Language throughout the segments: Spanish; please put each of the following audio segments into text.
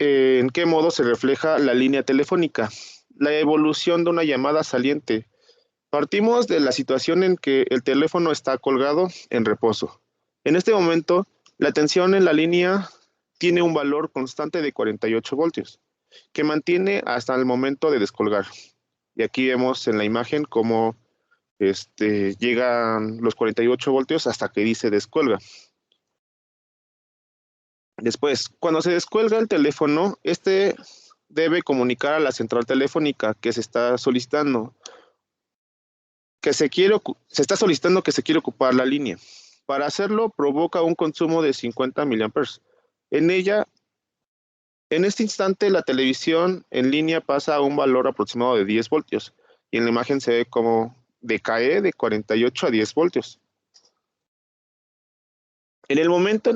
¿En qué modo se refleja la línea telefónica? La evolución de una llamada saliente. Partimos de la situación en que el teléfono está colgado en reposo. En este momento, la tensión en la línea tiene un valor constante de 48 voltios, que mantiene hasta el momento de descolgar. Y aquí vemos en la imagen cómo llegan los 48 voltios hasta que dice descuelga. Después, cuando se descuelga el teléfono, debe comunicar a la central telefónica que se está solicitando, se está solicitando que se quiere ocupar la línea. Para hacerlo, provoca un consumo de 50 miliamperes. En este instante, la televisión en línea pasa a un valor aproximado de 10 voltios y en la imagen se ve como decae de 48 a 10 voltios. En el momento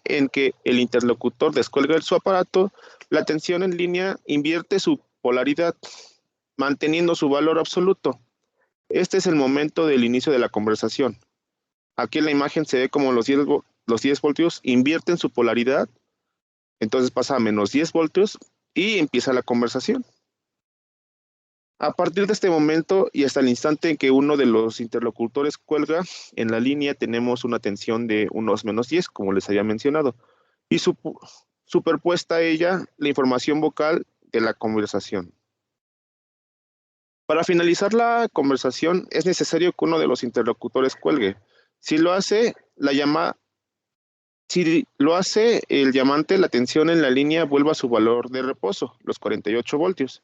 en que el interlocutor descuelga su aparato, la tensión en línea invierte su polaridad, manteniendo su valor absoluto. Este es el momento del inicio de la conversación. Aquí en la imagen se ve como los 10 voltios invierten su polaridad, entonces pasa a menos 10 voltios y empieza la conversación. A partir de este momento y hasta el instante en que uno de los interlocutores cuelga en la línea, tenemos una tensión de unos menos 10, como les había mencionado, y superpuesta a ella la información vocal de la conversación. Para finalizar la conversación, es necesario que uno de los interlocutores cuelgue. Si lo hace, el llamante, la tensión en la línea vuelve a su valor de reposo, los 48 voltios.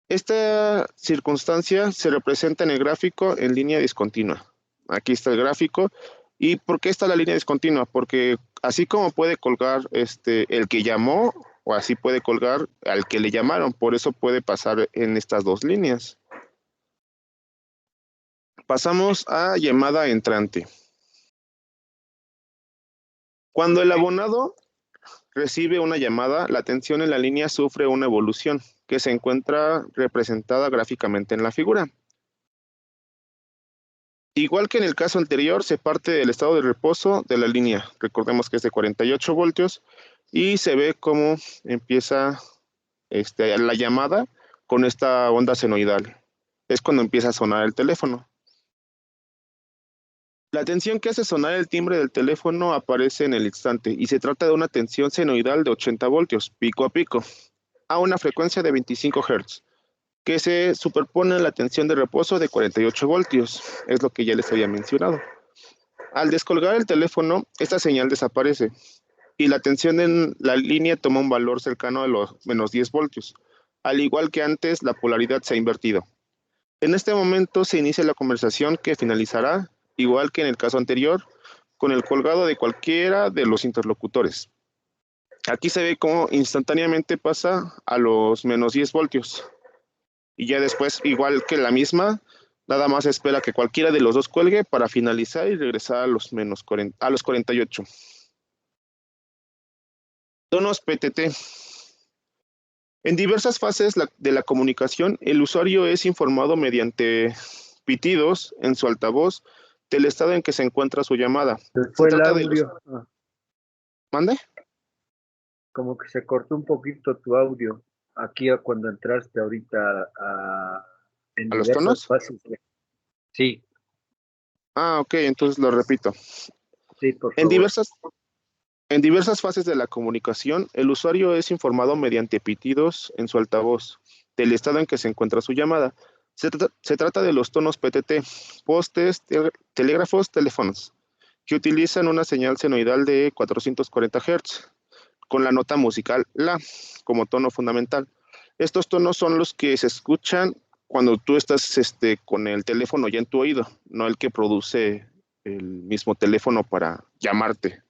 Esta circunstancia se representa en el gráfico en línea discontinua. Aquí está el gráfico. ¿Y por qué está la línea discontinua? Porque así como puede colgar el que llamó, o así puede colgar al que le llamaron. Por eso puede pasar en estas dos líneas. Pasamos a llamada entrante. Cuando el abonado recibe una llamada, la tensión en la línea sufre una evolución que se encuentra representada gráficamente en la figura. Igual que en el caso anterior, se parte del estado de reposo de la línea. Recordemos que es de 48 voltios y se ve cómo empieza la llamada con esta onda senoidal. Es cuando empieza a sonar el teléfono. La tensión que hace sonar el timbre del teléfono aparece en el instante y se trata de una tensión senoidal de 80 voltios, pico a pico, a una frecuencia de 25 Hz, que se superpone a la tensión de reposo de 48 voltios. Es lo que ya les había mencionado. Al descolgar el teléfono, esta señal desaparece y la tensión en la línea toma un valor cercano a los menos 10 voltios. Al igual que antes, la polaridad se ha invertido. En este momento se inicia la conversación que finalizará, igual que en el caso anterior, con el colgado de cualquiera de los interlocutores. Aquí se ve cómo instantáneamente pasa a los menos 10 voltios. Y ya después, igual que la misma, nada más espera que cualquiera de los dos cuelgue para finalizar y regresar a los 48. Tonos PTT. En diversas fases de la comunicación, el usuario es informado mediante pitidos en su altavoz del estado en que se encuentra su llamada. Fue el audio. ¿Mande? Como que se cortó un poquito tu audio aquí cuando entraste ahorita en ¿A los diversas tonos? fases. Sí. Ah, ok, entonces lo repito. Sí, por favor. En diversas fases de la comunicación, el usuario es informado mediante pitidos en su altavoz del estado en que se encuentra su llamada. Se trata de los tonos PTT, postes, telégrafos, teléfonos, que utilizan una señal senoidal de 440 Hz, con la nota musical La como tono fundamental. Estos tonos son los que se escuchan cuando tú estás con el teléfono ya en tu oído, no el que produce el mismo teléfono para llamarte.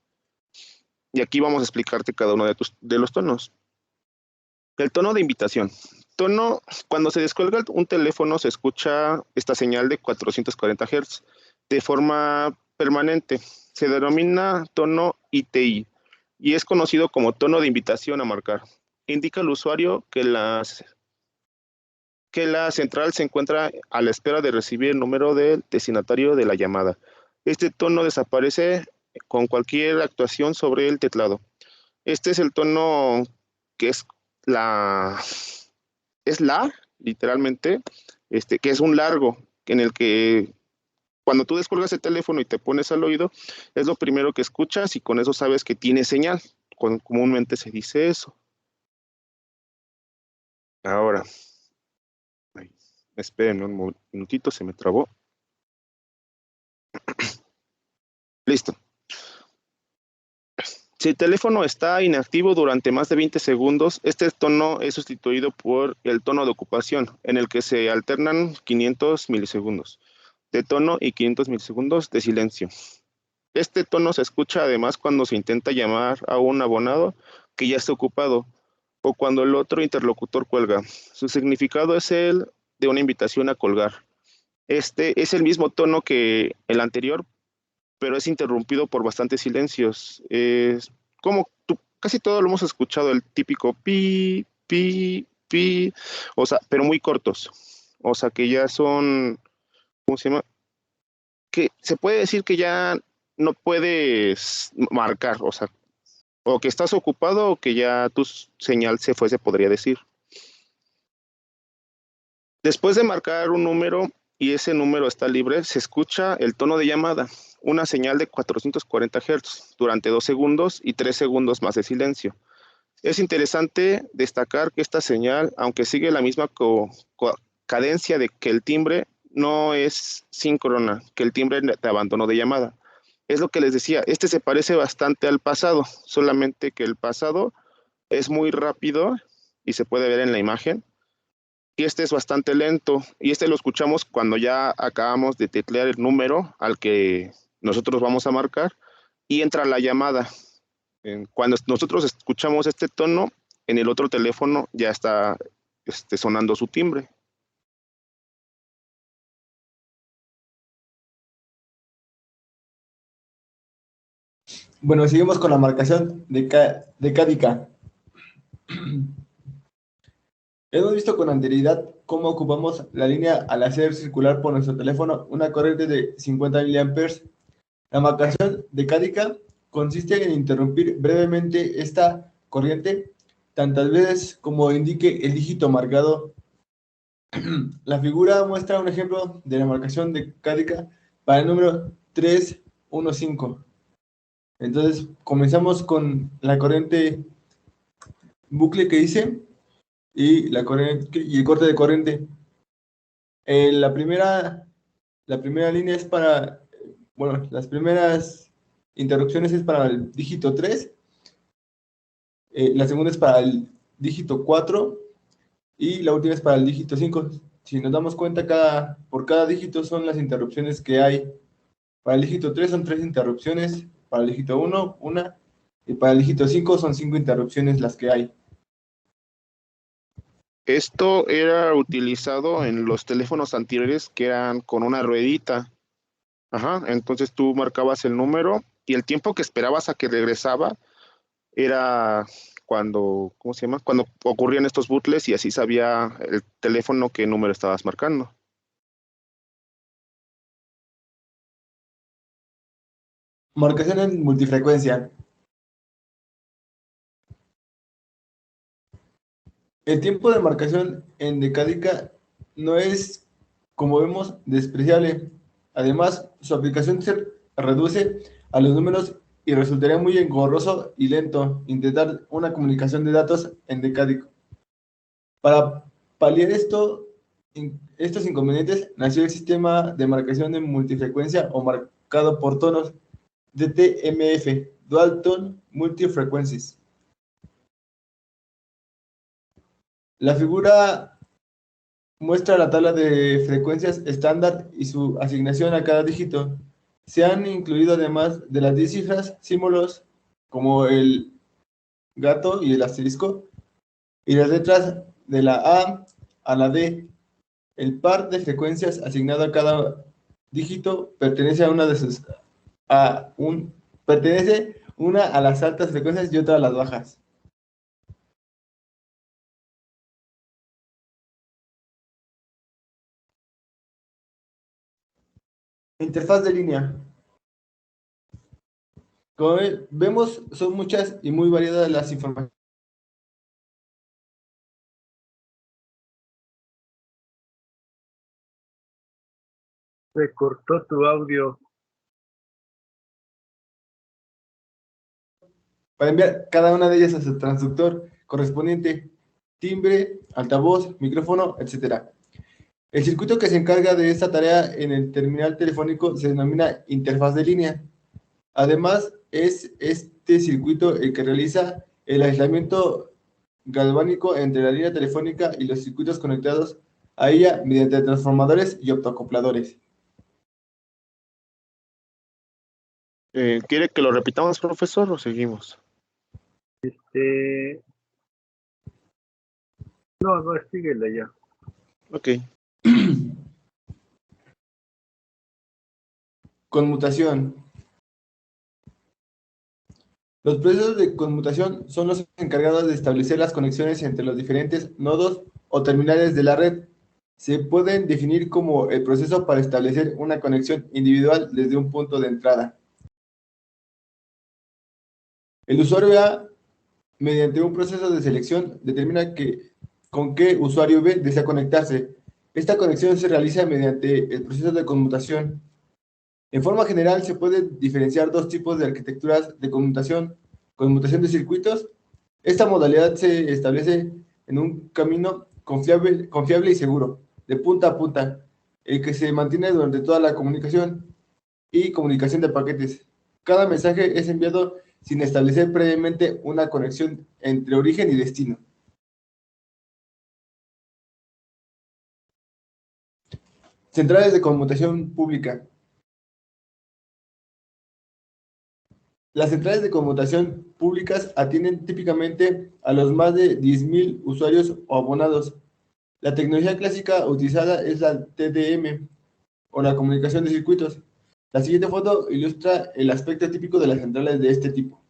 Y aquí vamos a explicarte cada uno de los tonos. El tono de invitación. Cuando se descuelga un teléfono se escucha esta señal de 440 Hz de forma permanente. Se denomina tono ITI y es conocido como tono de invitación a marcar. Indica al usuario que la central se encuentra a la espera de recibir el número del destinatario de la llamada. Este tono desaparece con cualquier actuación sobre el teclado. Este es el tono que la, es la, literalmente, que es un largo, en el que cuando tú descuelgas el teléfono y te pones al oído, es lo primero que escuchas y con eso sabes que tiene señal. Comúnmente se dice eso. Ahora, ay, espérenme un minutito, se me trabó. Listo. Si el teléfono está inactivo durante más de 20 segundos, este tono es sustituido por el tono de ocupación, en el que se alternan 500 milisegundos de tono y 500 milisegundos de silencio. Este tono se escucha además cuando se intenta llamar a un abonado que ya está ocupado o cuando el otro interlocutor cuelga. Su significado es el de una invitación a colgar. Este es el mismo tono que el anterior, pero es interrumpido por bastantes silencios. Es como casi todo lo hemos escuchado, el típico pi, pi, pi, o sea, pero muy cortos. O sea, que ya son, ¿cómo se llama? Que se puede decir que ya no puedes marcar, o sea, o que estás ocupado o que ya tu señal se fue, se podría decir. Después de marcar un número y ese número está libre, se escucha el tono de llamada, una señal de 440 Hz durante 2 segundos y 3 segundos más de silencio. Es interesante destacar que esta señal, aunque sigue la misma cadencia de que el timbre, no es síncrona, que el timbre de abandono de llamada. Es lo que les decía, este se parece bastante al pasado, solamente que el pasado es muy rápido y se puede ver en la imagen, y este es bastante lento, y este lo escuchamos cuando ya acabamos de teclear el número al que nosotros vamos a marcar y entra la llamada. Cuando nosotros escuchamos este tono, en el otro teléfono ya está sonando su timbre. Bueno, seguimos con la marcación de Cádica. Hemos visto con anterioridad cómo ocupamos la línea al hacer circular por nuestro teléfono una corriente de 50 miliamperes. La marcación de Cádica consiste en interrumpir brevemente esta corriente tantas veces como indique el dígito marcado. La figura muestra un ejemplo de la marcación de Cádica para el número 315. Entonces, comenzamos con la corriente bucle que hice y la corriente y el corte de corriente. La primera línea es para, bueno, las primeras interrupciones es para el dígito 3, la segunda es para el dígito 4 y la última es para el dígito 5. Si nos damos cuenta, por cada dígito son las interrupciones que hay. Para el dígito 3 son 3 interrupciones, para el dígito 1, una, y para el dígito 5 son 5 interrupciones las que hay. Esto era utilizado en los teléfonos anteriores que eran con una ruedita. Ajá, entonces tú marcabas el número y el tiempo que esperabas a que regresaba era cuando, ¿cómo se llama? Cuando ocurrían estos bucles y así sabía el teléfono qué número estabas marcando. Marcación en multifrecuencia. El tiempo de marcación en decádica no es, como vemos, despreciable. Además, su aplicación se reduce a los números y resultaría muy engorroso y lento intentar una comunicación de datos en decádico. Para paliar estos inconvenientes, nació el sistema de marcación de multifrecuencia o marcado por tonos DTMF, Dual Tone Multifrequencies. La figura muestra la tabla de frecuencias estándar y su asignación a cada dígito. Se han incluido, además de las 10 cifras, símbolos como el gato y el asterisco, y las letras de la A la D. El par de frecuencias asignado a cada dígito pertenece a una de sus pertenece una a las altas frecuencias y otra a las bajas. Interfaz de línea. Como vemos, son muchas y muy variadas las informaciones. Se cortó tu audio. Para enviar cada una de ellas a su transductor correspondiente, timbre, altavoz, micrófono, etc. El circuito que se encarga de esta tarea en el terminal telefónico se denomina interfaz de línea. Además, es este circuito el que realiza el aislamiento galvánico entre la línea telefónica y los circuitos conectados a ella mediante transformadores y optoacopladores. ¿Quiere que lo repitamos, profesor, o seguimos? No, síguele ya. Ok. Conmutación. Los procesos de conmutación son los encargados de establecer las conexiones entre los diferentes nodos o terminales de la red. Se pueden definir como el proceso para establecer una conexión individual desde un punto de entrada. El usuario A, mediante un proceso de selección, determina con qué usuario B desea conectarse. Esta conexión se realiza mediante el proceso de conmutación. En forma general, se pueden diferenciar dos tipos de arquitecturas de conmutación: conmutación de circuitos. Esta modalidad se establece en un camino confiable y seguro, de punta a punta, el que se mantiene durante toda la comunicación, y comunicación de paquetes. Cada mensaje es enviado sin establecer previamente una conexión entre origen y destino. Centrales de conmutación pública. Las centrales de conmutación públicas atienden típicamente a los más de 10.000 usuarios o abonados. La tecnología clásica utilizada es la TDM, o la comunicación de circuitos. La siguiente foto ilustra el aspecto típico de las centrales de este tipo.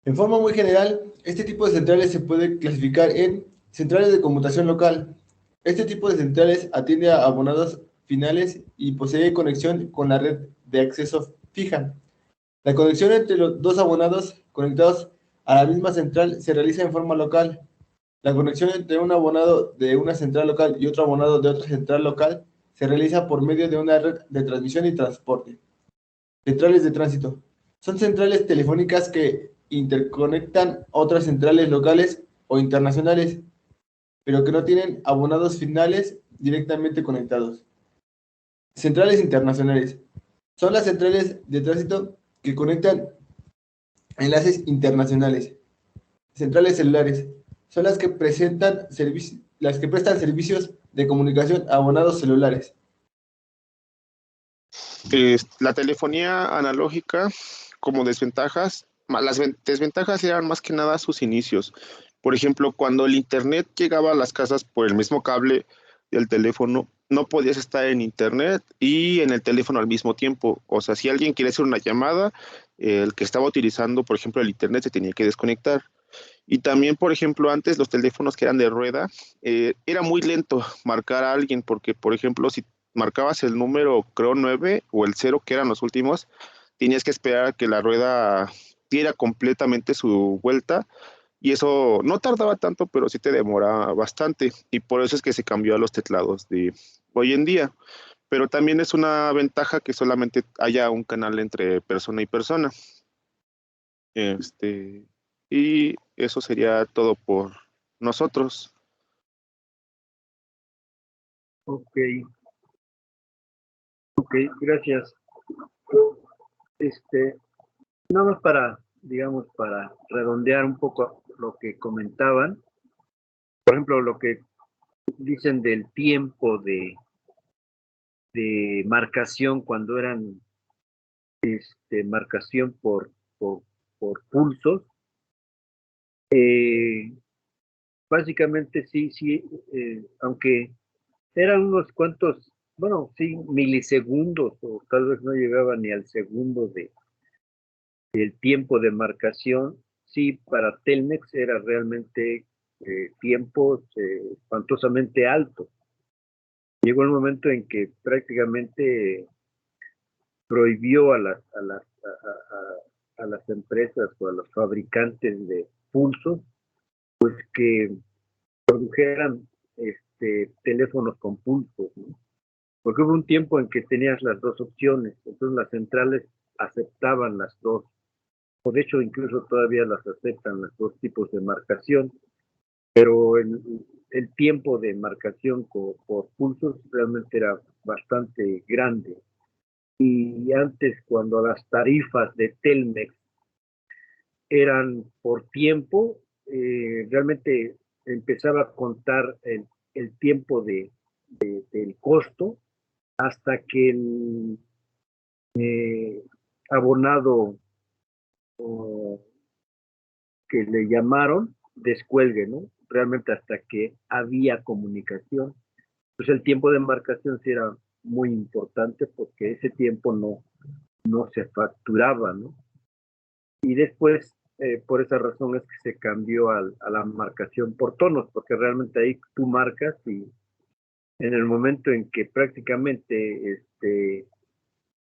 En forma muy general, este tipo de centrales se puede clasificar en centrales de conmutación local. Este tipo de centrales atiende a abonados finales y posee conexión con la red de acceso fija. La conexión entre los dos abonados conectados a la misma central se realiza en forma local. La conexión entre un abonado de una central local y otro abonado de otra central local se realiza por medio de una red de transmisión y transporte. Centrales de tránsito. Son centrales telefónicas que interconectan otras centrales locales o internacionales, pero que no tienen abonados finales directamente conectados. Centrales internacionales. Son las centrales de tránsito que conectan enlaces internacionales. Centrales celulares. Son las que prestan servicios de comunicación a abonados celulares. La telefonía analógica, como desventajas, las desventajas eran más que nada sus inicios. Por ejemplo, cuando el internet llegaba a las casas por el mismo cable del teléfono, no podías estar en internet y en el teléfono al mismo tiempo. O sea, si alguien quiere hacer una llamada, el que estaba utilizando, por ejemplo, el internet se tenía que desconectar. Y también, por ejemplo, antes los teléfonos que eran de rueda, era muy lento marcar a alguien porque, por ejemplo, si marcabas el número, creo, 9 o el 0, que eran los últimos, tenías que esperar a que la rueda diera completamente su vuelta y eso no tardaba tanto, pero sí te demoraba bastante y por eso es que se cambió a los teclados de hoy en día. Pero también es una ventaja que solamente haya un canal entre persona y persona. Este, y eso sería todo por nosotros. Ok, gracias. Nada más para, digamos, para redondear un poco lo que comentaban, por ejemplo, lo que dicen del tiempo de marcación cuando eran marcación por pulsos. Básicamente sí, aunque eran unos cuantos, bueno, sí, milisegundos, o tal vez no llegaba ni al segundo del tiempo de marcación, sí, para Telmex era realmente tiempos espantosamente altos. Llegó el momento en que prácticamente prohibió a las empresas o a los fabricantes de pulsos, pues que produjeran teléfonos con pulsos, ¿no? Porque hubo un tiempo en que tenías las dos opciones, entonces las centrales aceptaban las dos, o de hecho incluso todavía las aceptan los dos tipos de marcación, pero el tiempo de marcación por pulsos realmente era bastante grande. Y antes, cuando las tarifas de Telmex eran por tiempo, realmente empezaba a contar el tiempo del costo hasta que el abonado que le llamaron descuelgue, ¿no? Realmente hasta que había comunicación. Pues el tiempo de marcación sí era muy importante porque ese tiempo no se facturaba, ¿no? Y después, por esa razón es que se cambió a la marcación por tonos, porque realmente ahí tú marcas y en el momento en que prácticamente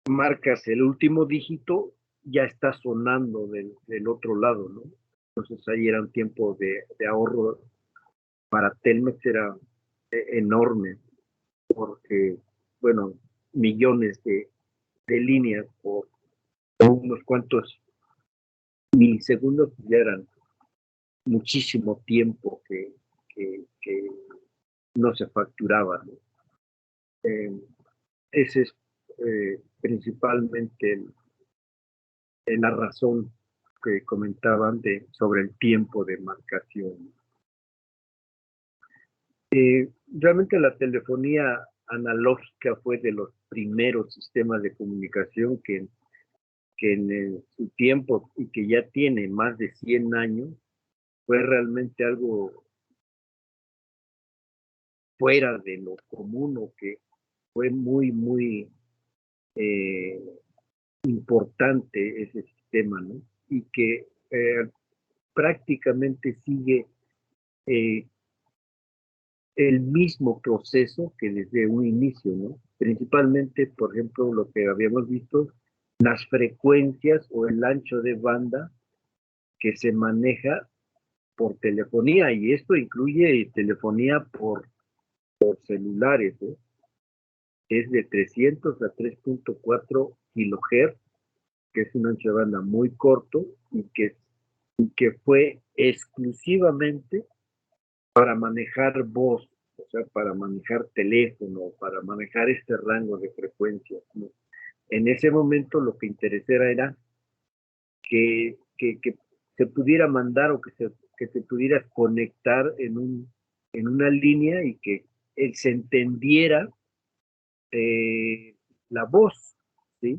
marcas el último dígito, ya está sonando del otro lado, ¿no? Entonces ahí era un tiempo de ahorro para Telmex, era enorme, porque, bueno, millones de líneas por unos cuantos milisegundos ya eran muchísimo tiempo que no se facturaba, ¿no? Ese es principalmente la razón que comentaban sobre el tiempo de marcación. Realmente la telefonía analógica fue de los primeros sistemas de comunicación que en su tiempo y que ya tiene más de 100 años, fue realmente algo fuera de lo común o que fue muy, muy eh, importante ese sistema, ¿no? Y que prácticamente sigue eh, el mismo proceso que desde un inicio, ¿no? Principalmente, por ejemplo, lo que habíamos visto, las frecuencias o el ancho de banda que se maneja por telefonía, y esto incluye telefonía por celulares, ¿eh? Es de 300 a 3.4 kilohertz, que es un ancho de banda muy corto y que fue exclusivamente para manejar voz, o sea, para manejar teléfono, para manejar este rango de frecuencias, ¿no? En ese momento lo que interesaba era que se pudiera mandar o que se pudiera conectar en una línea y que se entendiera la voz, ¿sí?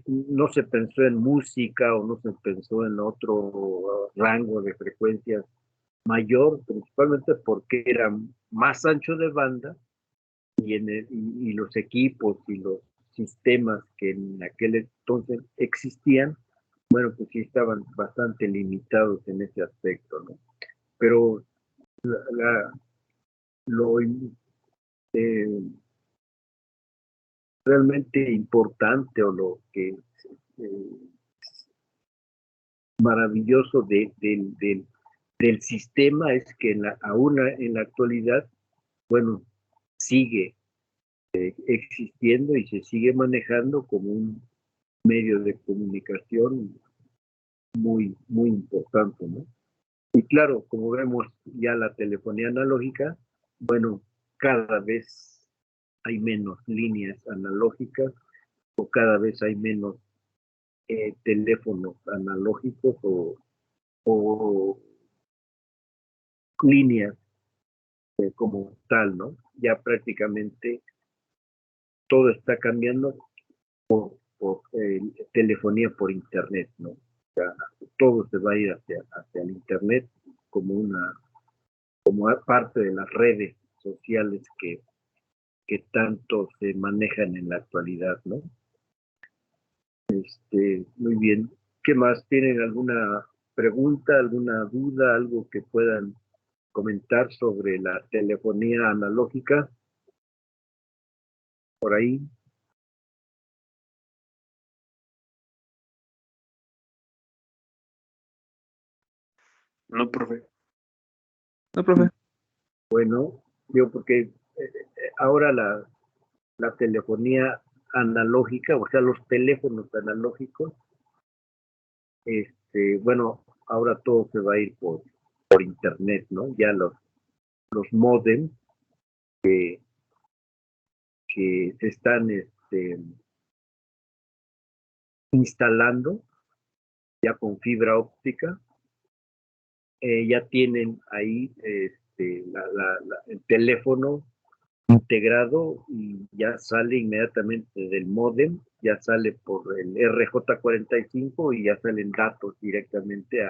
No se pensó en música o no se pensó en otro rango de frecuencias mayor, principalmente porque era más ancho de banda y los equipos y los sistemas que en aquel entonces existían, bueno, pues sí estaban bastante limitados en ese aspecto, ¿no? Pero lo realmente importante o lo que maravilloso del sistema es que aún en la actualidad, bueno, sigue existiendo y se sigue manejando como un medio de comunicación muy, muy importante, ¿no? Y claro, como vemos ya la telefonía analógica, bueno, cada vez hay menos líneas analógicas o cada vez hay menos teléfonos analógicos o líneas como tal, ¿no? Ya prácticamente todo está cambiando por telefonía por internet, ¿no? O sea, todo se va a ir hacia el internet como parte de las redes sociales que tanto se manejan en la actualidad, ¿no? Muy bien. ¿Qué más? ¿Tienen alguna pregunta, alguna duda, algo que puedan comentar sobre la telefonía analógica por ahí? No, profe. No, profe. Bueno, digo, porque ahora la telefonía analógica, o sea, los teléfonos analógicos, bueno, ahora todo se va a ir por internet, ¿no? Ya los modems que se están instalando ya con fibra óptica, ya tienen ahí el teléfono integrado y ya sale inmediatamente del módem, ya sale por el RJ45 y ya salen datos directamente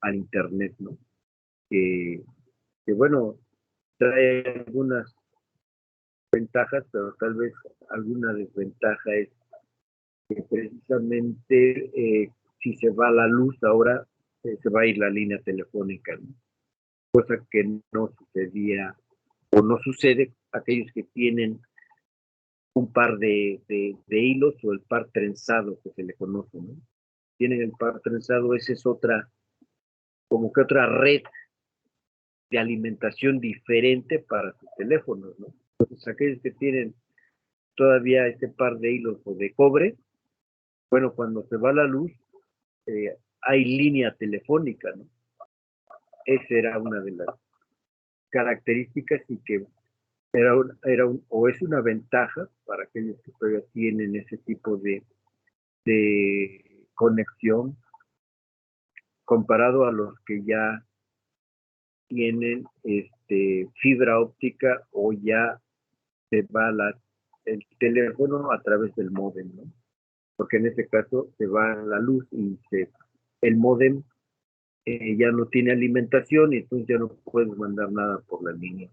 al internet, ¿no? Que bueno, trae algunas ventajas, pero tal vez alguna desventaja es que precisamente si se va la luz ahora, se va a ir la línea telefónica, ¿no? Cosa que no sucedía o no sucede aquellos que tienen un par de hilos o el par trenzado que se le conoce, ¿no? Tienen el par trenzado, esa es otra, como que otra red de alimentación diferente para sus teléfonos, ¿no? Entonces aquellos que tienen todavía este par de hilos o de cobre, bueno, cuando se va la luz, hay línea telefónica, ¿no? Esa era una de las características y que o es una ventaja para aquellos que todavía tienen ese tipo de conexión comparado a los que ya tienen fibra óptica o ya se va el teléfono a través del módem, ¿no? Porque en este caso se va la luz y el módem ya no tiene alimentación y entonces ya no puedes mandar nada por la línea,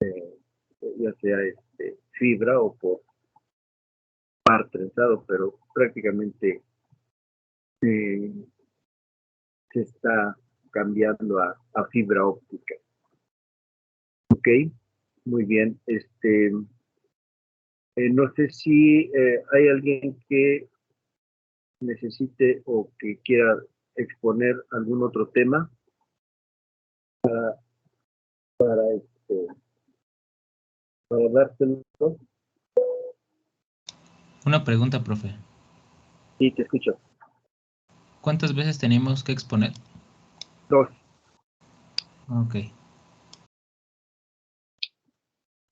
ya sea fibra o por par trenzado, pero prácticamente eh, se está cambiando a fibra óptica. Ok, muy bien. No sé si hay alguien que necesite o que quiera exponer algún otro tema para, para dárselo. Una pregunta, profe. Sí, te escucho. ¿Cuántas veces tenemos que exponer? 2. Ok.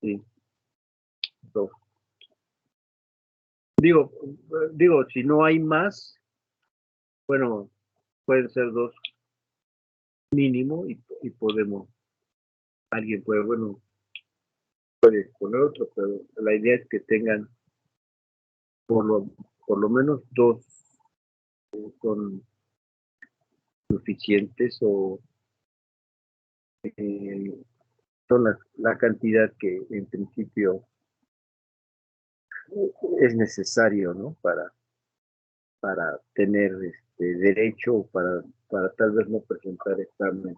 Sí, 2. Digo, si no hay más, bueno, pueden ser 2 mínimo y podemos, alguien puede, bueno, puede exponer otro, pero la idea es que tengan por lo menos 2 son suficientes o son la cantidad que en principio es necesario, ¿no? Para tener derecho o para tal vez no presentar examen.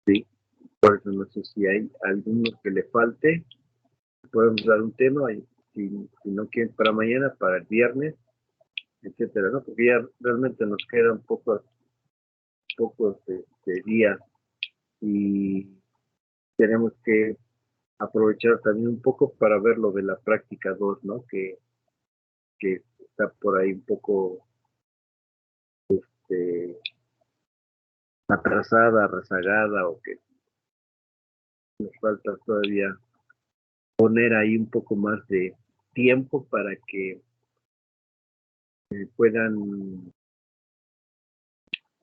Sí, por eso no sé si hay alguno que le falte. Podemos dar un tema y si no quieren para mañana, para el viernes, etcétera, ¿no? Porque ya realmente nos quedan pocos días y tenemos que aprovechar también un poco para ver lo de la práctica 2, ¿no? Que está por ahí un poco atrasada, rezagada o que nos falta todavía poner ahí un poco más de tiempo para que puedan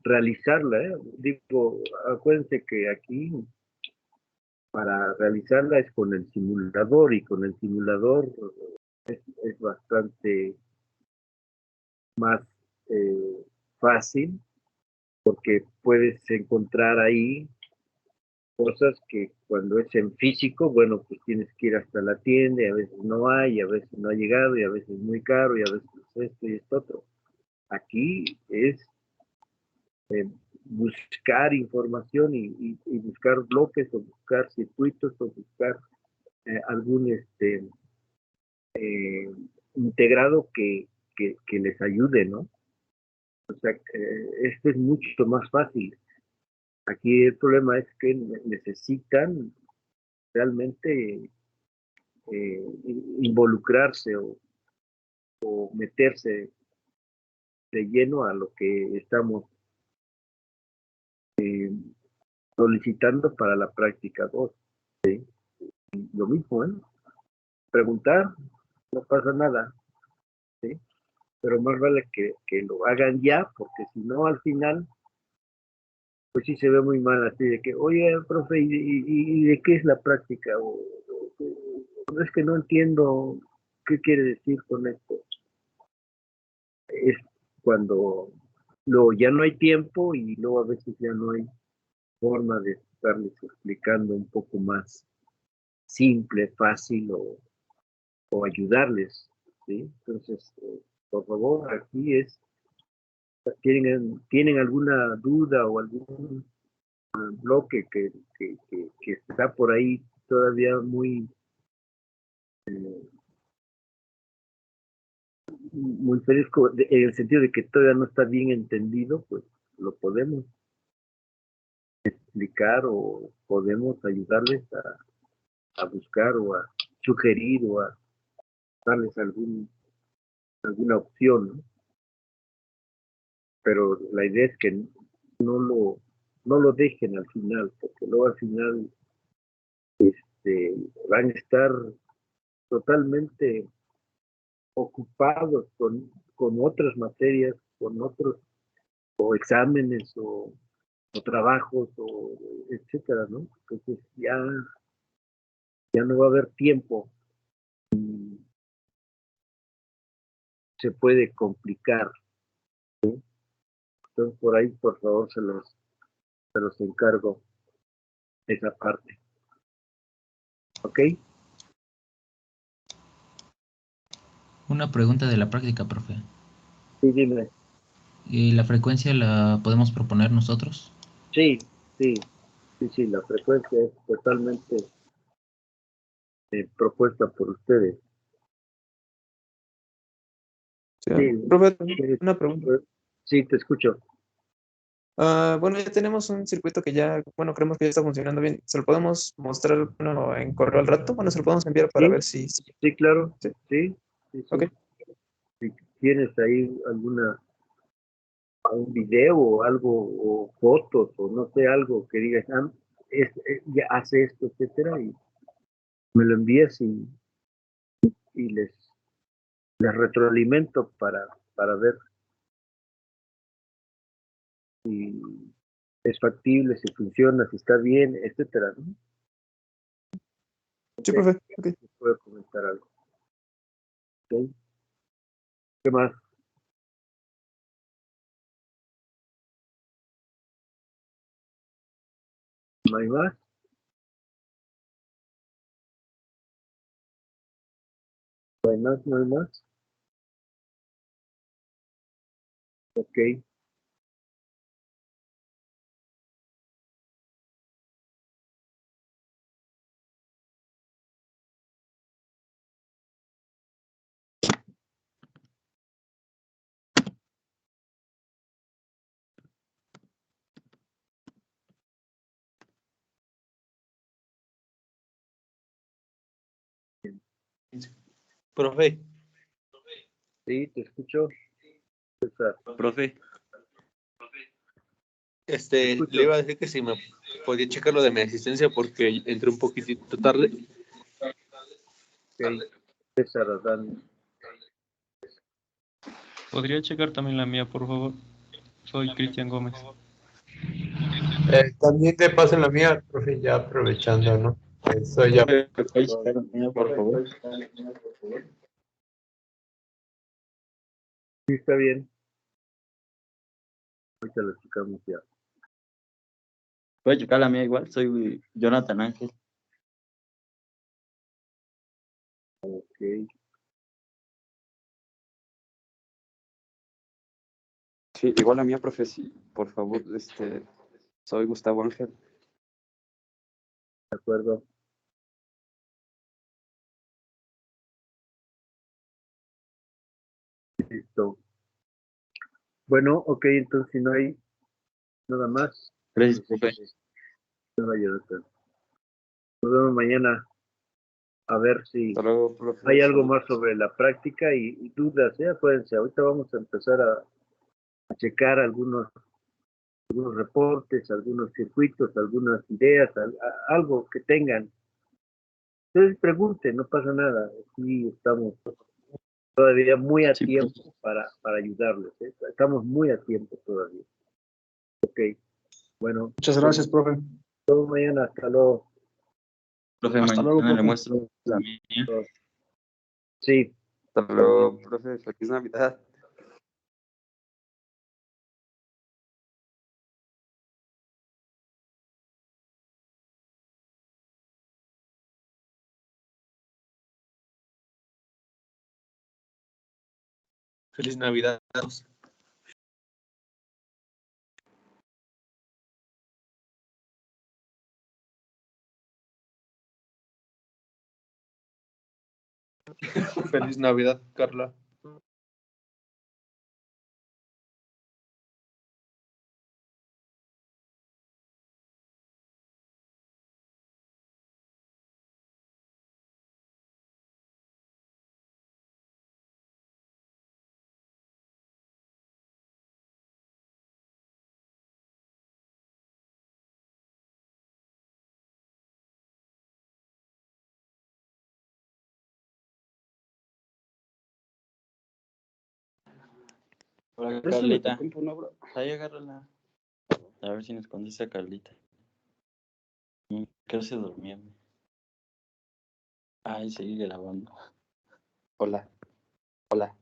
realizarla. Digo, acuérdense que aquí para realizarla es con el simulador y con el simulador es bastante más fácil porque puedes encontrar ahí cosas que cuando es en físico, bueno, pues tienes que ir hasta la tienda y a veces no hay, y a veces no ha llegado y a veces es muy caro y a veces esto y esto otro. Aquí es buscar información y buscar bloques o buscar circuitos o buscar algún integrado que les ayude, ¿no? O sea, esto es mucho más fácil. Aquí el problema es que necesitan realmente involucrarse o meterse de lleno a lo que estamos solicitando para la práctica 2. ¿Sí? Lo mismo, ¿eh? Preguntar, no pasa nada, ¿sí? Pero más vale que lo hagan ya, porque si no, al final, pues sí se ve muy mal así de que, oye, profe, ¿y de qué es la práctica? O es que no entiendo qué quiere decir con esto. Es cuando luego ya no hay tiempo y luego a veces ya no hay forma de estarles explicando un poco más simple, fácil o ayudarles, ¿sí? Entonces, por favor, aquí ¿tienen alguna duda o algún bloque que está por ahí todavía muy fresco, en el sentido de que todavía no está bien entendido? Pues lo podemos explicar o podemos ayudarles a buscar o a sugerir o a darles alguna opción, ¿no? Pero la idea es que no lo dejen al final, porque luego al final van a estar totalmente ocupados con otras materias, con otros o exámenes o trabajos o etcétera, ¿no? Entonces ya no va a haber tiempo, se puede complicar. Entonces por ahí por favor se los encargo esa parte, ¿ok? Una pregunta de la práctica, profe. Sí, dime. ¿Y la frecuencia la podemos proponer nosotros? Sí, sí, sí, la frecuencia es totalmente propuesta por ustedes. Sí, Sí, profe, sí, una pregunta. sí, te escucho. Bueno, ya tenemos un circuito que ya, bueno, creemos que ya está funcionando bien. ¿Se lo podemos mostrar, bueno, en correo al rato? Bueno, se lo podemos enviar para Sí, ver si. sí, claro, Sí, sí, sí, ok. sí. Si tienes ahí un video o algo, o fotos, o no sé, algo que digas, ya hace esto, etcétera, y me lo envías y les retroalimento para ver si es factible, si funciona, si está bien, etcétera, ¿no? Sí, Ok, profe, ok. puedo comentar algo. ¿Ok? ¿Qué más? ¿No hay más? ¿No hay más? ¿No hay más? Ok. Profe, Sí, te escucho. César, profe, te le escucho. iba a decir que si me podía checar lo de mi asistencia porque entré un poquitito tarde. Ok. César Adán. ¿Podría checar también la mía, por favor? Soy Cristian Gómez. También te paso la mía, profe, ya aprovechando, ¿no? Soy ya. ¿Me puede checar la mía, por favor? Sí, está bien. Ahorita lo checamos ya. Puede checar la mía igual, soy Jonathan Ángel. Ok. Sí, igual la mía, profe, sí, por favor, soy Gustavo Ángel. De acuerdo. Listo. Bueno, ok, entonces si no hay nada más, Gracias, profe. nada, Jonathan. Nos vemos mañana a ver si Hasta luego, profe. hay algo Saludos. más sobre la práctica y dudas, acuérdense, ahorita vamos a empezar a checar algunos reportes, algunos circuitos, algunas ideas, algo que tengan. Entonces pregunten, no pasa nada. Aquí estamos todavía muy a Sí, profe. tiempo para ayudarles. Estamos muy a tiempo todavía. Ok, bueno, Muchas gracias, profe. todo mañana, hasta luego. Profe, Hasta luego, mañana le profe. muestro la mía. Sí. Hasta luego, profe. Feliz Navidad. Feliz Navidad. Feliz Navidad, Carla. Hola, Préstame tu Carlita. compu, no, bro. Ahí agárrala. A ver si nos contesta Carlita. ¿Qué se durmió? Ay, sigue grabando. Hola. Hola.